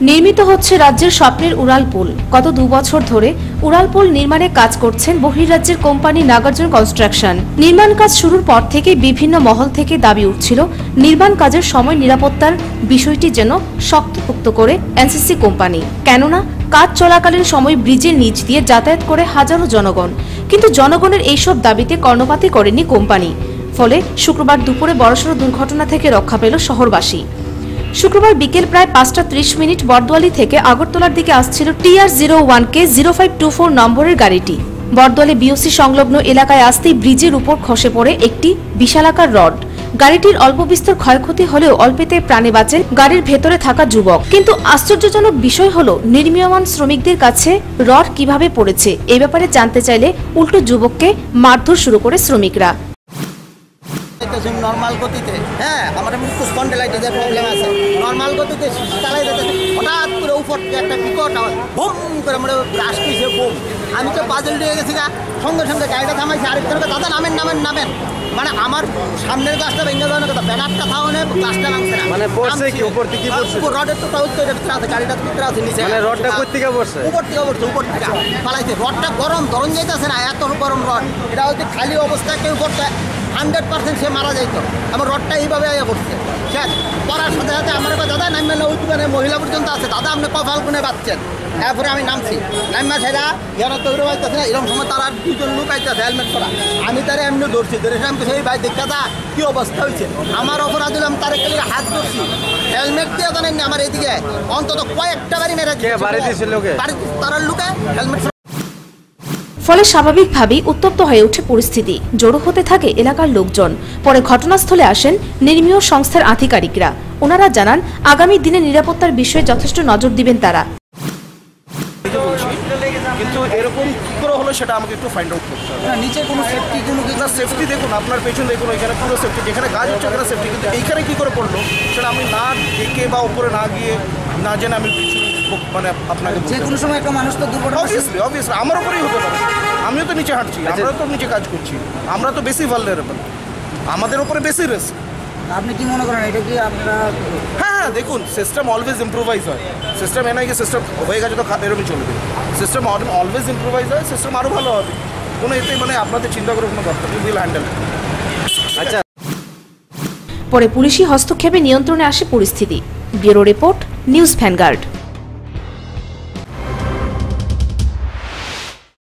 নির্মিত হচ্ছে রাজ্যের স্বপ্নের উড়ালপুল। গত 2 বছর ধরে উড়ালপুল নির্মাণে কাজ করছেন বহির্রাজ্যের কোম্পানি নাগার্জুন কনস্ট্রাকশন। নির্মাণ কাজ শুরুর পর থেকে বিভিন্ন মহল থেকে দাবি উঠছিল নির্মাণ কাজের সময় নিরাপত্তার বিষয়টি যেন শক্তপোক্ত করে এনসিসি কোম্পানি। কেননা কাজ চলাকালীন সময় ব্রিজের নিচ দিয়ে যাতায়াত করে হাজারো জনগণ, কিন্তু জনগণের এইসব দাবিতে কর্ণপাতই করেনি কোম্পানি। ফলে শুক্রবার দুপুরে বড়সড় দুর্ঘটনা থেকে রক্ষা পেল শহরবাসী। শুক্রবার বিকেল প্রায় 5টা 30 মিনিট বরদোয়ালি থেকে আগরতলার দিকে আসছিল TR01K0524 নম্বরের গাড়িটি। বরদোয়ালি বিওসি সংলগ্ন এলাকায় আসতেই ব্রিজের উপর খসে পড়ে একটি বিশালাকার রড। গাড়িটির অল্প বিস্তর ক্ষয়ক্ষতি হলেও অল্পেতে প্রাণে বাঁচেন গাড়ির ভেতরে থাকা যুবক। কিন্তু আশ্চর্যজনক বিষয় হলো নির্মীয়মান শ্রমিকদের কাছে রড কিভাবে পড়েছে এই ব্যাপারে জানতে চাইলে উল্টো যুবককে মারধর শুরু করে শ্রমিকরা। নর্মাল গতিতে আমার একটু স্পন্ডেলাইটিসের প্রবলেম আছে। নর্মাল গতিতে চালাই যেতে হঠাৎ করে উপর একটা বিকট আওয়াজ বুম করে মানে ব্রাশ পিছে বুম। আমি তো পাজল দিয়ে গেছি গা, সঙ্গে সঙ্গে গাড়িটা থামাইছি। আরেকজনকে দাদা নামেন নামেন নামেন, মানে আমার সামনের গাছটা ভেঙে যাওয়ার কথা, ব্যানারটা থাওয়ানে গাছটা নামছে না। মানে পড়ছে কি উপর থেকে পড়ছে? রডের তো ভিতরে আছে, গাড়িটার ভিতরে আছে নিচে। মানে রডটা কোথা থেকে পড়ছে? উপর থেকে পড়ছে, উপর থেকে পালাইছে। রডটা গরম ধরন যাইতেছে না, এত গরম রড। এটা হচ্ছে খালি অবস্থায় কেউ করতে 100% সে মারা যাইত। আমার রডটা এইভাবে আইয়া পড়ছে। ঠিক পড়ার সাথে সাথে আমার দাদা নামবে না, ওই দোকানে মহিলা পর্যন্ত আছে, দাদা আপনি কপাল গুনে বাঁচছেন। এরপরে আমি নামছি, নামা সেরা ইয়ারা তৈরি পাইতেছে না। এরকম সময় তারা 2জন লোক আইতেছে হেলমেট পরা। আমি তারা এমনি ধরছি, ধরে আমি সেই ভাই দেখা দা কি অবস্থা হয়েছে। আমার অপরাধ দিলাম, তার একটু হাত ধরছি, হেলমেট দিয়ে জানেন আমার এইদিকে অন্তত কয়েকটা বাড়ি মেরে তারা লোকে হেলমেট। ফলে স্বাভাবিকভাবেই উত্তপ্ত হয়ে ওঠে পরিস্থিতি, জড়ো হতে থাকে এলাকার লোকজন। পরে ঘটনাস্থলে আসেন নির্মীয় সংস্থার আধিকারিকরা। ওনারা জানান আগামী দিনে নিরাপত্তার বিষয়ে যথেষ্ট নজর দিবেন তারা। কিন্তু এরকম কি করে হলো সেটা আমাকে একটু ফাইন্ড আউট করতে হবে। নিচে কোনো সেফটি, কোনো সেফটি দেখুন, আপনার পেছন দেখুন, এখানে পুরো সেফটি, যেখানে কাজ হচ্ছে ওখানে সেফটি, কিন্তু এইখানে কি করে পড়লো সেটা আমি না দেখে বা উপরে না গিয়ে না জেনে আমি কিছু মানে আপনাকে যে কোনো সময় একটা মানুষ তো দুর্ঘটনা অবভিয়াসলি আমার উপরেই হতে পারে। আমিও তো নিচে হাঁটছি, আমরাও তো নিচে কাজ করছি, আমরা তো বেশি ভালনারেবল, আমাদের উপরে বেশি রিস্ক। আপনি কি মনে করেন এটা কি আপনারা? হ্যাঁ দেখুন, সিস্টেম অলওয়েজ ইম্প্রোভাইজ হয়। সিস্টেম এ নয় কি সিস্টেম হয়ে গেছে তো এরকমই চলবে। সিস্টেম অলওয়েজ ইম্প্রোভাইজ হয়, সিস্টেম আরও ভালো হবে। কোনো এতে মানে আপনাদের চিন্তা করার কোনো দরকার নেই, উইল হ্যান্ডেল। আচ্ছা, পরে পুলিশি হস্তক্ষেপে নিয়ন্ত্রণে আসে পরিস্থিতি। Bureau report, news vanguard.